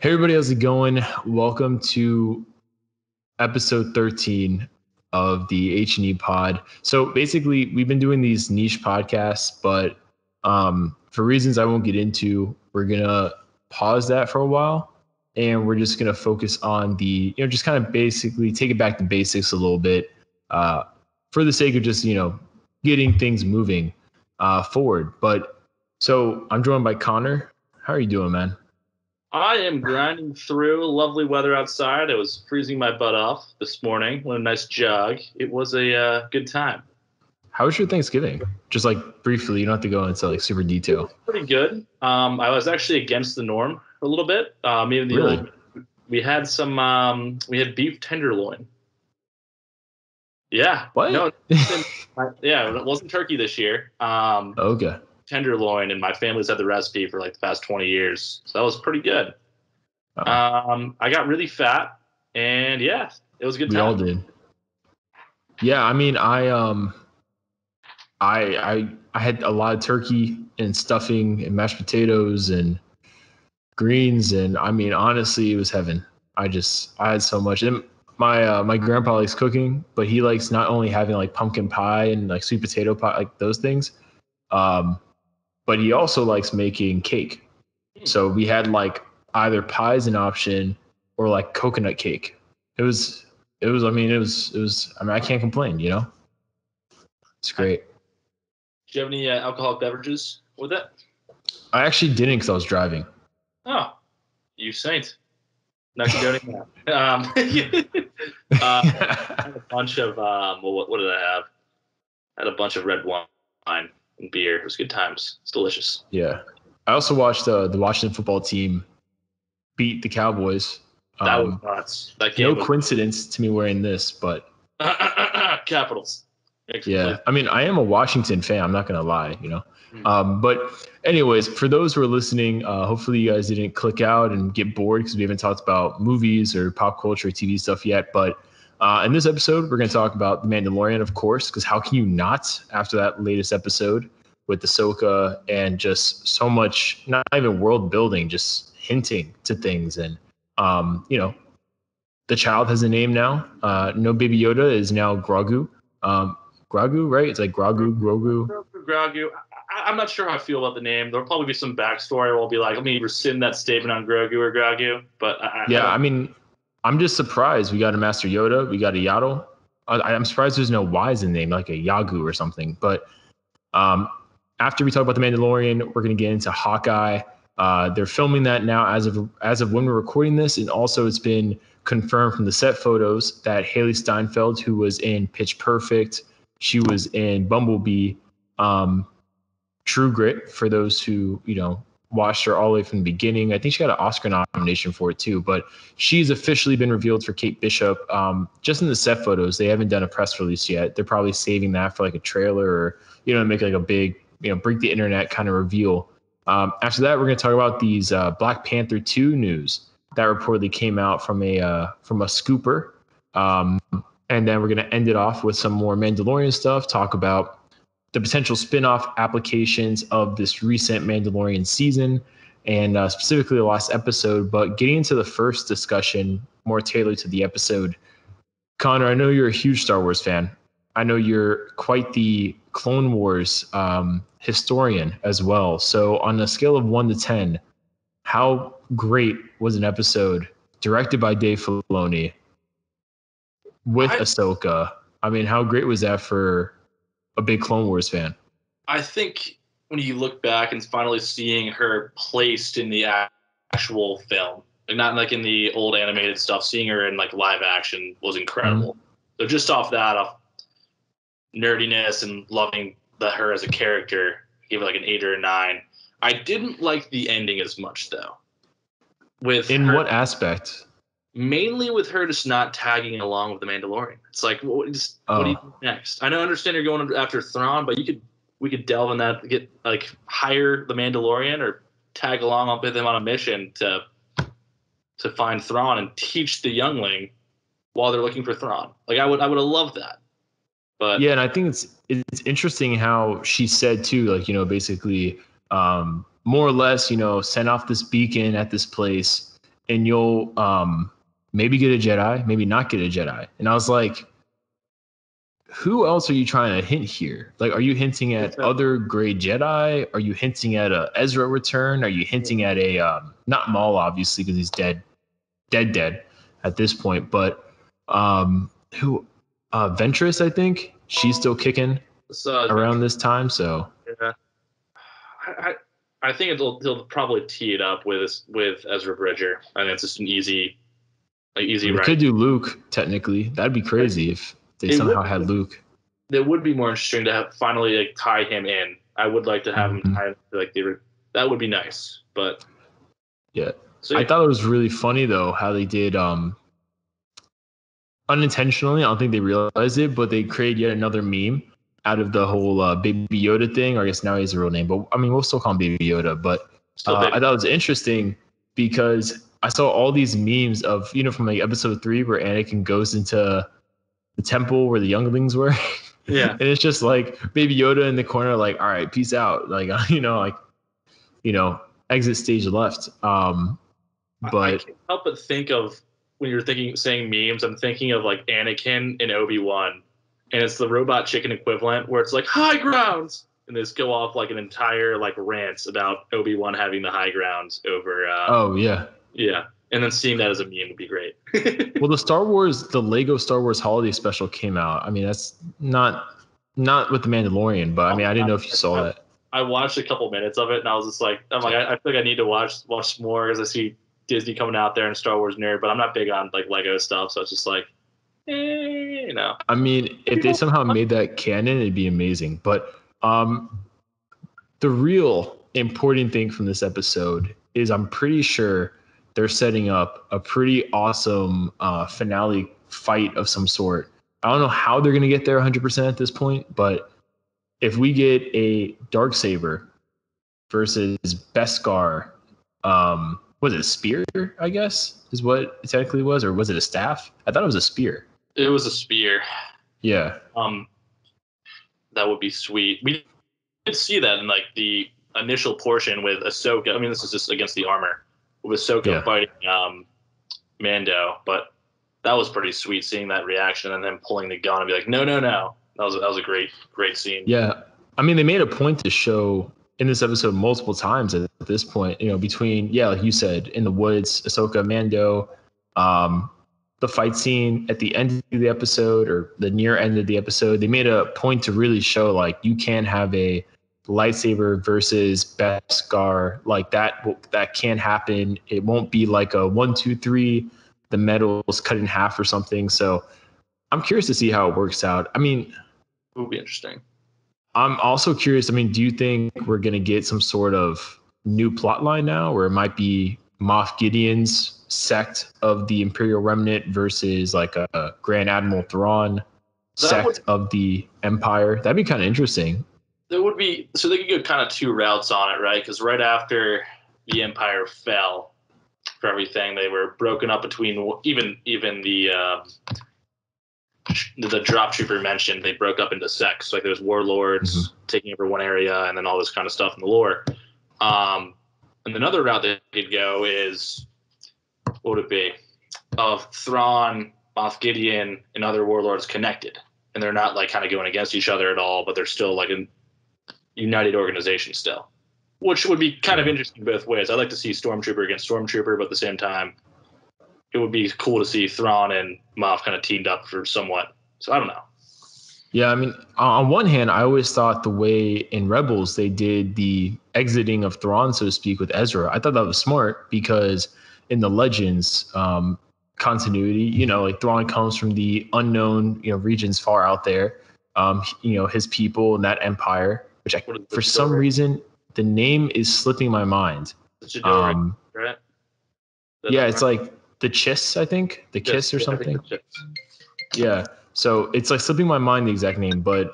Hey everybody, how's it going? Welcome to episode 13 of the HNE Pod. So basically, we've been doing these niche podcasts, but for reasons I won't get into, we're gonna pause that for a while, and we're just gonna focus on just kind of basically take it back to basics a little bit, for the sake of just getting things moving forward. But so I'm joined by Connor. How are you doing, man? I am grinding through. Lovely weather outside. I was freezing my butt off this morning. Went a nice jog. It was a good time. How was your Thanksgiving? Just like briefly, you don't have to go into like super detail. Pretty good. I was actually against the norm a little bit. Really? We had some. We had beef tenderloin. Yeah. What? No. Yeah, it wasn't turkey this year. Okay. Tenderloin, and my family's had the recipe for like the past 20 years, so that was pretty good. Oh. I got really fat, and yeah, it was a good time. We all did. Yeah, I mean, I had a lot of turkey and stuffing and mashed potatoes and greens, and I mean, honestly, it was heaven. I had so much. And my grandpa likes cooking, but he likes not only having like pumpkin pie and like sweet potato pie, like those things, but he also likes making cake. So we had like either pie as an option or like coconut cake. I can't complain, It's great. Do you have any alcoholic beverages with it? I actually didn't because I was driving. Oh, you saint. Not condoning that. I had a bunch of, what did I have? I had a bunch of red wine and beer. It was good times. It's delicious. Yeah. I also watched the Washington football team beat the Cowboys. That was nuts. That game coincidence to me wearing this, but Capitals. Yeah, I mean, I am a Washington fan. I'm not gonna lie, But anyways, for those who are listening, hopefully you guys didn't click out and get bored because we haven't talked about movies or pop culture, or TV stuff yet. But in this episode, we're gonna talk about The Mandalorian, of course, because how can you not after that latest episode with Ahsoka and just so much, not even world building, just hinting to things. And, the child has a name now. No, Baby Yoda is now Grogu. Grogu, right? It's like Grogu. Grogu. I'm not sure how I feel about the name. There'll probably be some backstory where we'll be like, let me rescind that statement on Grogu or Grogu. But I mean, I'm just surprised. We got a Master Yoda. We got a Yaddle. I'm surprised there's no Y's in the name, like a Yagu or something. But after we talk about The Mandalorian, we're going to get into Hawkeye. They're filming that now as of when we're recording this. And also it's been confirmed from the set photos that Haley Steinfeld, who was in Pitch Perfect, she was in Bumblebee, True Grit, for those who, watched her all the way from the beginning. I think she got an Oscar nomination for it too, but she's officially been revealed for Kate Bishop. Just in the set photos, they haven't done a press release yet. They're probably saving that for like a trailer or, make like a big, break the internet kind of reveal. After that, we're going to talk about these Black Panther 2 news that reportedly came out from a scooper. And then we're going to end it off with some more Mandalorian stuff, talk about the potential spin-off applications of this recent Mandalorian season and specifically the last episode. But getting into the first discussion, more tailored to the episode, Connor, I know you're a huge Star Wars fan. I know you're quite the Clone Wars historian as well. So on a scale of 1 to 10, how great was an episode directed by Dave Filoni with Ahsoka? I mean, how great was that for a big Clone Wars fan? I think when you look back and finally seeing her placed in the actual film, like not like in the old animated stuff, seeing her in like live action was incredible. So just off nerdiness and loving her as a character, I gave it like an 8 or a 9. I didn't like the ending as much though. What aspect? Mainly with her just not tagging along with the Mandalorian. It's like, what do you do next? I understand you're going after Thrawn, but we could delve in that, get like hire the Mandalorian or tag along with him on a mission to find Thrawn and teach the youngling while they're looking for Thrawn. Like I would have loved that. But yeah, and I think it's interesting how she said too, like, basically more or less, send off this beacon at this place and you'll maybe get a Jedi, maybe not get a Jedi. And I was like, who else are you trying to hint here? Like, are you hinting at other gray Jedi? Are you hinting at a Ezra return? Are you hinting at a not Maul, obviously, because he's dead at this point, but who Ventress, I think she's still kicking around this time. So yeah, I think he'll probably tee it up with Ezra Bridger. I think it's just an easy we could do Luke technically. That'd be crazy if they somehow had Luke. It would be more interesting to have finally like tie him in. I would like to have him tie like that would be nice, but yeah. So, I thought it was really funny though how they did unintentionally. I don't think they realized it, but they created yet another meme out of the whole Baby Yoda thing. Or I guess now he's a real name, but I mean we'll still call him Baby Yoda. But I thought it was interesting because I saw all these memes of from like episode 3 where Anakin goes into the temple where the younglings were. Yeah, and it's just like Baby Yoda in the corner, like, all right, peace out, like exit stage left. But I can't help but think of when you're saying memes, I'm thinking of like Anakin and Obi-Wan, and it's the Robot Chicken equivalent where it's like high grounds, and they just go off like an entire like rant about Obi-Wan having the high grounds over. Yeah, and then seeing that as a meme would be great. Well, the Lego Star Wars Holiday Special came out. I mean, that's not with the Mandalorian, but I mean, I didn't know if you saw that. I watched a couple minutes of it, and I was just like, I feel like I need to watch more because I see Disney coming out there and Star Wars nerd, but I'm not big on like Lego stuff, so it's just like, I mean, if they somehow made that canon, it'd be amazing. But the real important thing from this episode is I'm pretty sure they're setting up a pretty awesome finale fight of some sort. I don't know how they're going to get there 100% at this point, but if we get a Darksaber versus Beskar, was it a spear, I guess, is what it technically was, or was it a staff? I thought it was a spear. It was a spear. Yeah. That would be sweet. We did see that in like the initial portion with Ahsoka. I mean, this is just against the armor. With Ahsoka fighting Mando, but that was pretty sweet seeing that reaction and then pulling the gun and be like, no. That was a great scene. Yeah. I mean, they made a point to show in this episode multiple times at this point, between, like you said, in the woods, Ahsoka, Mando, the fight scene at the end of the episode or the near end of the episode, they made a point to really show like you can have a lightsaber versus Beskar, like that can happen. It won't be like a 1, 2, 3, the metal's cut in half or something. So I'm curious to see how it works out. I mean, it would be interesting. I'm also curious. I mean, do you think we're going to get some sort of new plot line now where it might be Moff Gideon's sect of the Imperial Remnant versus like a Grand Admiral Thrawn sect of the Empire? That'd be kind of interesting. There would be, so they could go kind of two routes on it, right? Because right after the Empire fell for everything, they were broken up between even the drop trooper mentioned they broke up into sects. Like there's warlords taking over one area, and then all this kind of stuff in the lore. And another route they could go is, what would it be? Of Thrawn, Moff Gideon, and other warlords connected, and they're not like kind of going against each other at all, but they're still like a united organization still, which would be kind of interesting both ways. I'd like to see Stormtrooper against Stormtrooper, but at the same time, it would be cool to see Thrawn and Moff kind of teamed up for somewhat. So I don't know. Yeah, I mean, on one hand, I always thought the way in Rebels they did the exiting of Thrawn, so to speak, with Ezra, I thought that was smart because in the Legends continuity, like Thrawn comes from the unknown, regions far out there, his people and that empire, which for some reason, the name is slipping my mind. Right? Yeah, it's like the Chiss, I think, the Kiss or something. Yeah. So it's like slipping my mind the exact name, but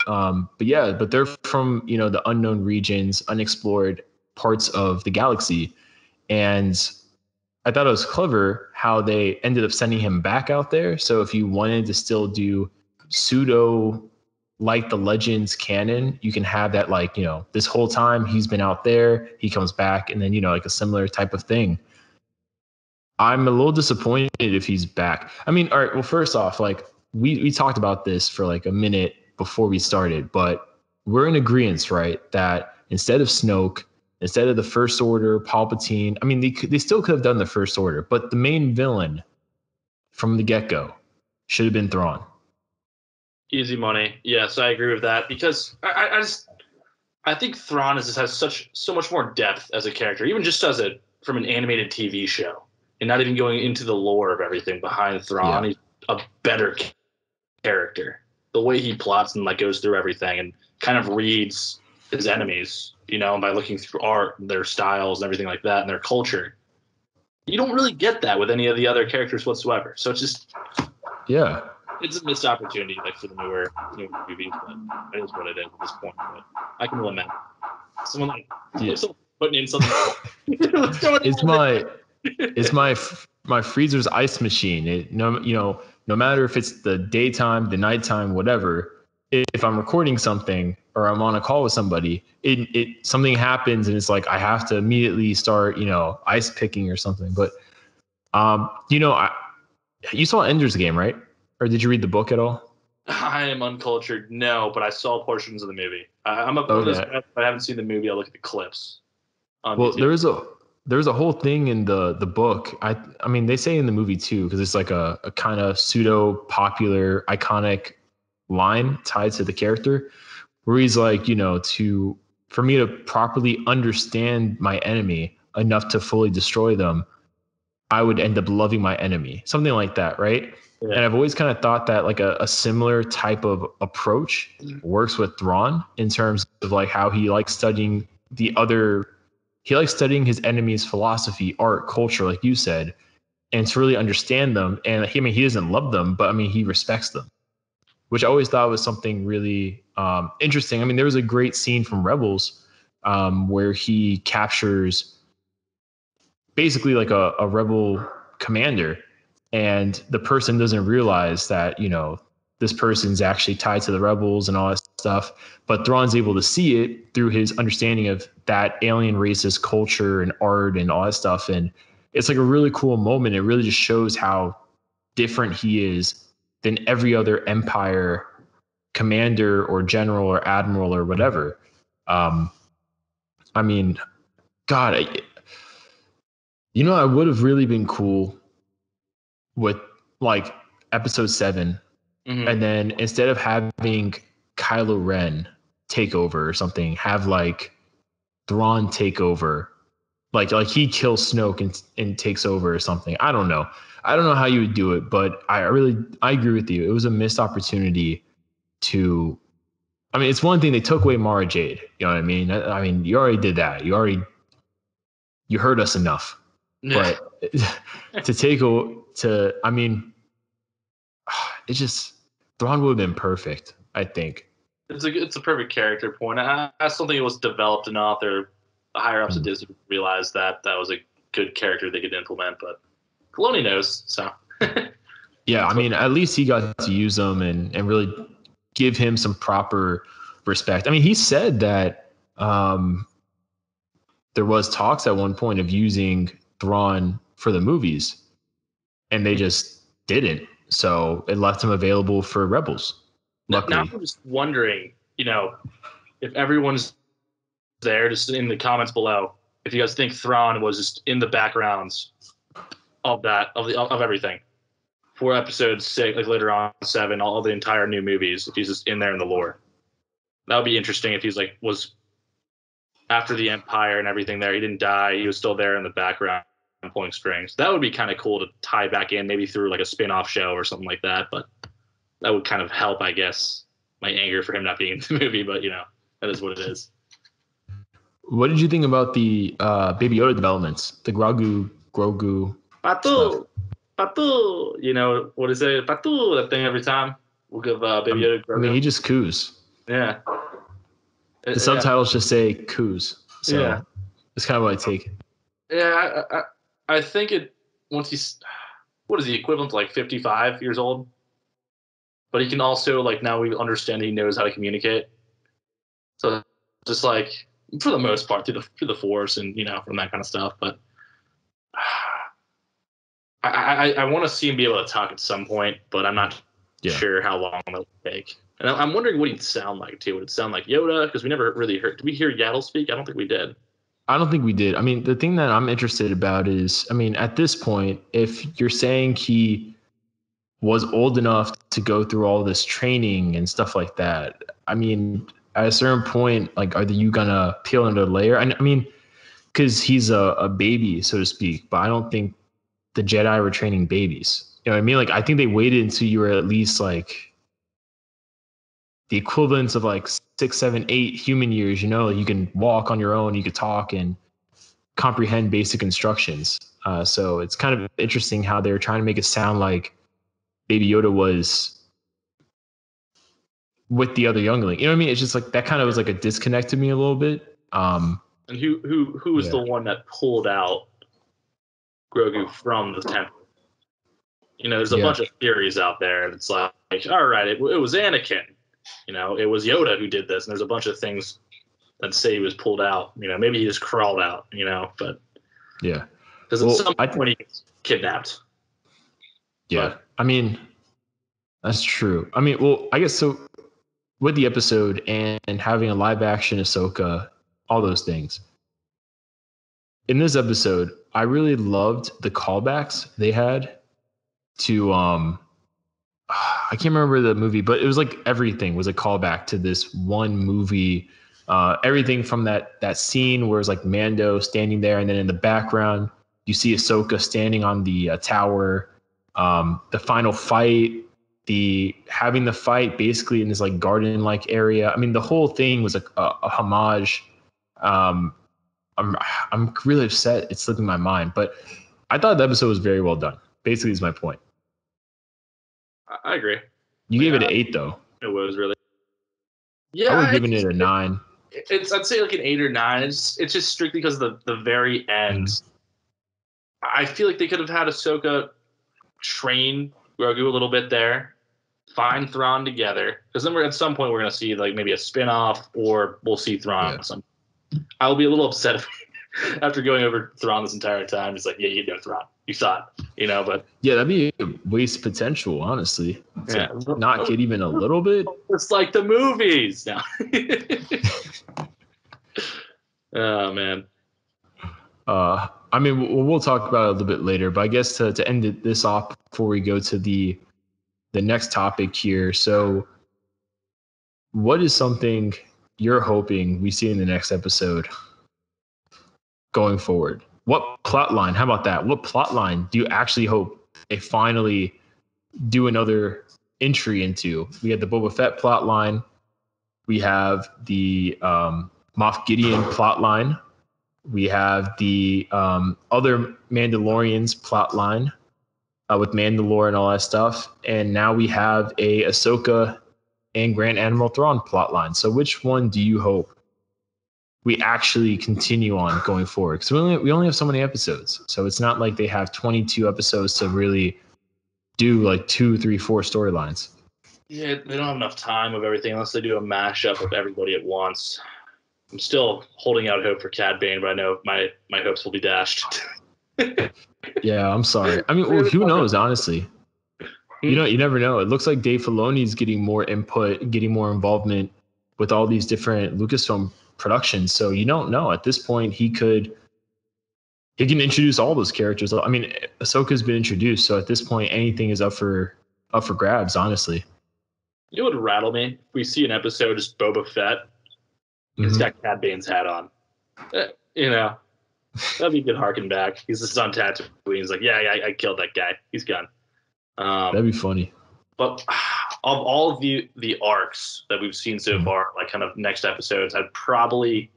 they're from, the unknown regions, unexplored parts of the galaxy. And I thought it was clever how they ended up sending him back out there. So if you wanted to still do pseudo like the Legends canon, you can have that like, this whole time he's been out there, he comes back, and then, like a similar type of thing. I'm a little disappointed if he's back. I mean, all right. Well, first off, like we talked about this for like a minute before we started, but we're in agreement, right? That instead of Snoke, instead of the First Order, Palpatine. I mean, they still could have done the First Order, but the main villain from the get-go should have been Thrawn. Easy money. Yes, I agree with that because I think Thrawn has so much more depth as a character, even just as from an animated TV show, and not even going into the lore of everything behind Thrawn. Yeah. He's a better character. The way he plots and like goes through everything and kind of reads his enemies, by looking through art, their styles, and everything like that, and their culture. You don't really get that with any of the other characters whatsoever. So it's just, yeah, it's a missed opportunity like for the newer movies, but it is what it is at this point. But I can lament someone someone putting in something. It's my freezer's ice machine. No matter if it's the daytime, the nighttime, whatever. If I'm recording something or I'm on a call with somebody, it something happens and it's like I have to immediately start, ice picking or something. But you saw Ender's Game, right? Or did you read the book at all? I am uncultured, no, but I saw portions of the movie. I'm one of those guys, I haven't seen the movie. I'll look at the clips. Well, YouTube. There's a whole thing in the book. I mean, they say in the movie too, because it's like a kind of pseudo popular, iconic line tied to the character, where he's like, for me to properly understand my enemy enough to fully destroy them, I would end up loving my enemy, something like that, right? Yeah. And I've always kind of thought that like a similar type of approach works with Thrawn in terms of like how he likes studying he likes studying his enemy's philosophy, art, culture, like you said, and to really understand them. And he doesn't love them, but he respects them, which I always thought was something really interesting. I mean, there was a great scene from Rebels where he captures basically like a rebel commander, and the person doesn't realize that, this person's actually tied to the rebels and all that stuff. But Thrawn's able to see it through his understanding of that alien racist culture and art and all that stuff. And it's like a really cool moment. It really just shows how different he is than every other Empire commander or general or admiral or whatever. I mean, God, I would have really been cool with like episode 7. Mm-hmm. And then instead of having Kylo Ren take over or something, have like Thrawn take over, like he kills Snoke and takes over or something. I don't know how you would do it, but I agree with you. It was a missed opportunity to. I mean, it's one thing they took away Mara Jade. You know what I mean? I mean, you already did that. You heard us enough. Yeah. But it just Thrawn would have been perfect, I think. It's a perfect character point. I still think it was developed enough. The higher ups at Disney realized that was a good character they could implement, but Filoni knows. So yeah, I mean, at least he got to use them and really give him some proper respect. I mean, he said that there was talks at one point of using Thrawn for the movies, and they just didn't. So it left him available for Rebels. Luckily. Now I'm just wondering, if everyone's there, just in the comments below, if you guys think Thrawn was just in the backgrounds of everything for episode 6, like later on 7, all the entire new movies, if he's just in there in the lore. That would be interesting if he's like was after the Empire and everything there. He didn't die. He was still there in the background pulling strings. That would be kind of cool to tie back in, maybe through like a spin-off show or something like that. But that would kind of help, I guess, my anger for him not being in the movie. But that is what it is. What did you think about the Baby Yoda developments? The Grogu Patu, Patu. What is it? Patu, that thing every time. We'll give Baby Yoda Grogu. I mean, he just coos. Yeah. The subtitles just say coos. So it's kind of what I take. Yeah, I think once he's, what is he, equivalent to like 55 years old? But he can also, like, now we understand he knows how to communicate. So just like, for the most part, through the Force and, from that kind of stuff. But I want to see him be able to talk at some point, but I'm not sure how long that'll take. And I'm wondering what he'd sound like too. Would it sound like Yoda? Because we never really heard. Did we hear Yaddle speak? I don't think we did. I don't think we did. I mean, the thing that I'm interested about is, I mean, at this point, if you're saying he was old enough to go through all this training and stuff like that, I mean, at a certain point, like, are you gonna peel another layer? I mean, because he's a baby, so to speak, but I don't think the Jedi were training babies. You know what I mean? Like, I think they waited until you were at least like the equivalents of like 6, 7, 8 human years. You know, you can walk on your own, you could talk and comprehend basic instructions. So it's kind of interesting how they're trying to make it sound like Baby Yoda was with the other youngling. You know what I mean? It's just like that kind of was like a disconnect to me a little bit. And who was the one that pulled out Grogu from the temple? You know, there's a bunch of theories out there. It's like, all right, it was Anakin. You know, it was Yoda who did this, and there's a bunch of things that say he was pulled out. You know, maybe he just crawled out. You know, but because at some point he gets kidnapped. Yeah, but, I mean, that's true. I mean, well, I guess so. With the episode and having a live action Ahsoka, all those things. In this episode, I really loved the callbacks they had to I can't remember the movie, but it was like everything was a callback to this one movie. Everything from that scene where it's like Mando standing there, and then in the background you see Ahsoka standing on the tower. The final fight, having the fight basically in this like garden-like area. I mean, the whole thing was a homage. I'm really upset it's slipping my mind, but I thought the episode was very well done. Basically, is my point. I agree. You gave it an 8, though. It was really. Yeah, I would have given it a 9. I'd say like an 8 or 9. It's just strictly because of the very end. I feel like they could have had Ahsoka train Grogu a little bit there, find Thrawn together, because then at some point we're gonna see like maybe a spinoff, or we'll see Thrawn. Yeah. I'll be a little upset after going over Thrawn this entire time. It's like, yeah, you know Thrawn, you saw it, you know. But yeah, that'd be a waste of potential, honestly. To not get even a little bit. It's like the movies now. Oh man. I mean, we'll talk about it a little bit later, but I guess to end this off before we go to the next topic here. So what is something you're hoping we see in the next episode going forward? What plot line? How about that? What plot line do you actually hope they finally do another entry into? We had the Boba Fett plot line. We have the Moff Gideon plot line. We have the other Mandalorians plot line with Mandalore and all that stuff. And now we have a Ahsoka and Grand Admiral Thrawn plot line. So which one do you hope we actually continue on going forward? Because we only have so many episodes. So it's not like they have 22 episodes to really do like 2, 3, 4 storylines. Yeah, they don't have enough time of everything unless they do a mashup of everybody at once. I'm still holding out hope for Cad Bane, but I know my hopes will be dashed. Yeah, I'm sorry. I mean, well, who knows, honestly? You never know. It looks like Dave Filoni's getting more input, getting more involvement with all these different Lucasfilm productions. So you don't know. At this point, he can introduce all those characters. I mean, Ahsoka's been introduced, so at this point, anything is up for grabs, honestly. You know what would rattle me? If we see an episode just Boba Fett, he's got Cad Bane's hat on. You know, that'd be good harken back. He's just on Tatooine. He's like, yeah, I killed that guy. He's gone. That'd be funny. But of all of the arcs that we've seen so far, like kind of next episodes, I'd probably,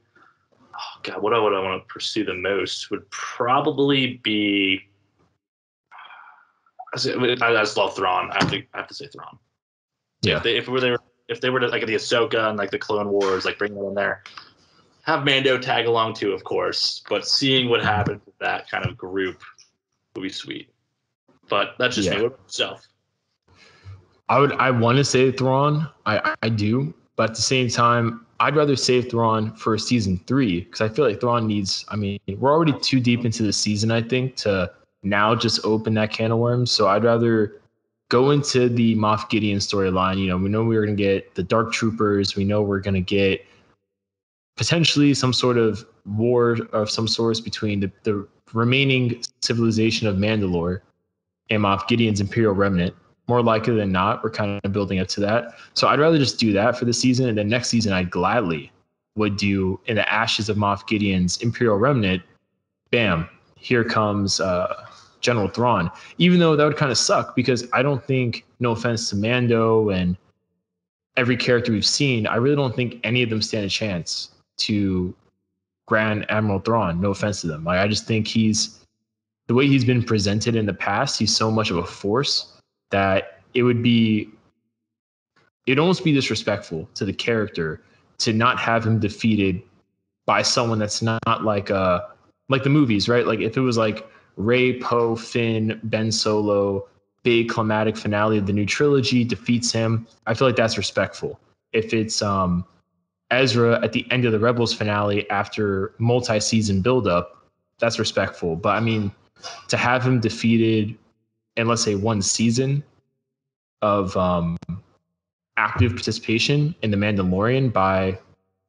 what I would want to pursue the most would probably be. I just love Thrawn. I have to say Thrawn. Yeah. If they were to like the Ahsoka and like the Clone Wars, like bring that in there, have Mando tag along too, of course. But seeing what happens with that kind of group would be sweet. But that's just me. What about yourself? I want to say Thrawn. I do, but at the same time, I'd rather save Thrawn for season 3 because I feel like Thrawn needs. I mean, we're already too deep into the season, I think, to now just open that can of worms. So I'd rather go into the Moff Gideon storyline. You know, we know we're going to get the Dark Troopers. We know we're going to get potentially some sort of war of some sorts between the remaining civilization of Mandalore and Moff Gideon's Imperial Remnant. More likely than not, we're kind of building up to that. So I'd rather just do that for the season. And then next season, I gladly would do in the ashes of Moff Gideon's Imperial Remnant, bam, here comes General Thrawn. Even though that would kind of suck because I don't think, no offense to Mando and every character we've seen, I really don't think any of them stand a chance to Grand Admiral Thrawn. No offense to them. Like, I just think the way he's been presented in the past, he's so much of a force that it'd almost be disrespectful to the character to not have him defeated by someone that's not like the movies, right? Like if it was like Rey, Poe, Finn, Ben Solo, big climatic finale of the new trilogy defeats him, I feel like that's respectful. If it's Ezra at the end of the Rebels finale after multi-season buildup, that's respectful. But I mean, to have him defeated in, let's say, one season of active participation in The Mandalorian by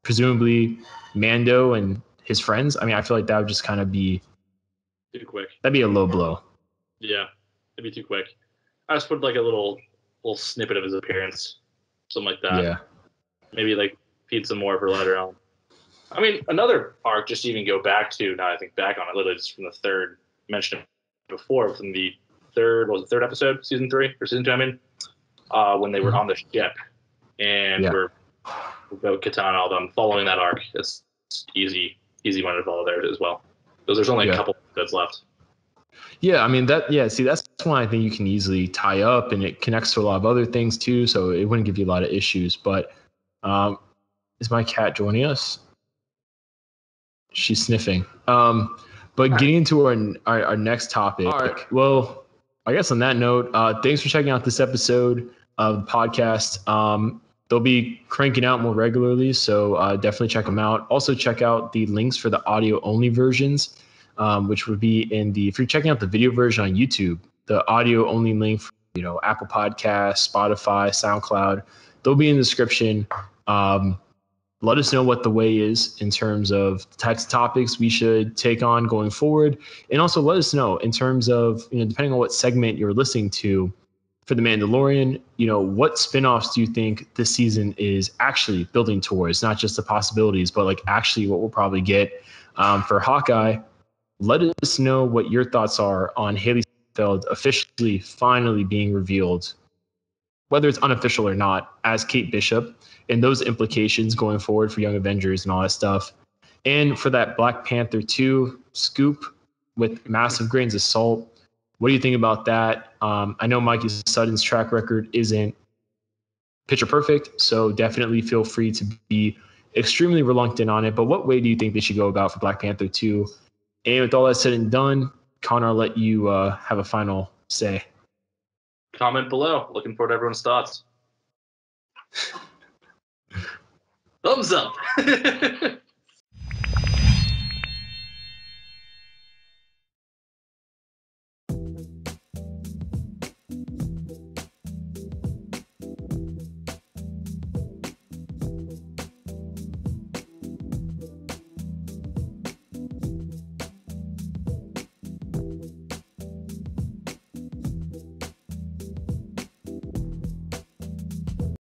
presumably Mando and his friends, I mean, I feel like that would just kind of be too quick. That'd be a low blow. Yeah, it'd be too quick. I just put like a little snippet of his appearance, something like that. Yeah. Maybe like feed some more for later on. I mean, another arc, just to even go back to, now I think back on it, literally just from the third, mentioned it before, from the third episode, season 3, or season 2, I mean, when they were on the ship and we're Bo-Katan and all them, following that arc. It's easy one to follow there as well. Because there's only a couple episodes left. Yeah, I mean, see, that's one I think you can easily tie up, and it connects to a lot of other things too, so it wouldn't give you a lot of issues. But is my cat joining us? She's sniffing. But getting into our next topic. All right. Well, I guess on that note, thanks for checking out this episode of the podcast. They'll be cranking out more regularly, so definitely check them out. Also, check out the links for the audio-only versions, which would be if you're checking out the video version on YouTube, the audio-only link for, Apple Podcasts, Spotify, SoundCloud, they'll be in the description. Let us know what the way is in terms of the types of topics we should take on going forward. And also let us know in terms of, depending on what segment you're listening to for The Mandalorian, what spinoffs do you think this season is actually building towards? Not just the possibilities, but like actually what we'll probably get for Hawkeye. Let us know what your thoughts are on Haley Steinfeld officially, finally being revealed, whether it's unofficial or not, as Kate Bishop, and those implications going forward for Young Avengers and all that stuff. And for that Black Panther 2 scoop with massive grains of salt, what do you think about that? I know Mikey Sutton's track record isn't picture perfect, so definitely feel free to be extremely reluctant on it. But what way do you think they should go about for Black Panther 2? And with all that said and done, Connor, I'll let you have a final say. Comment below. Looking forward to everyone's thoughts. Thumbs up.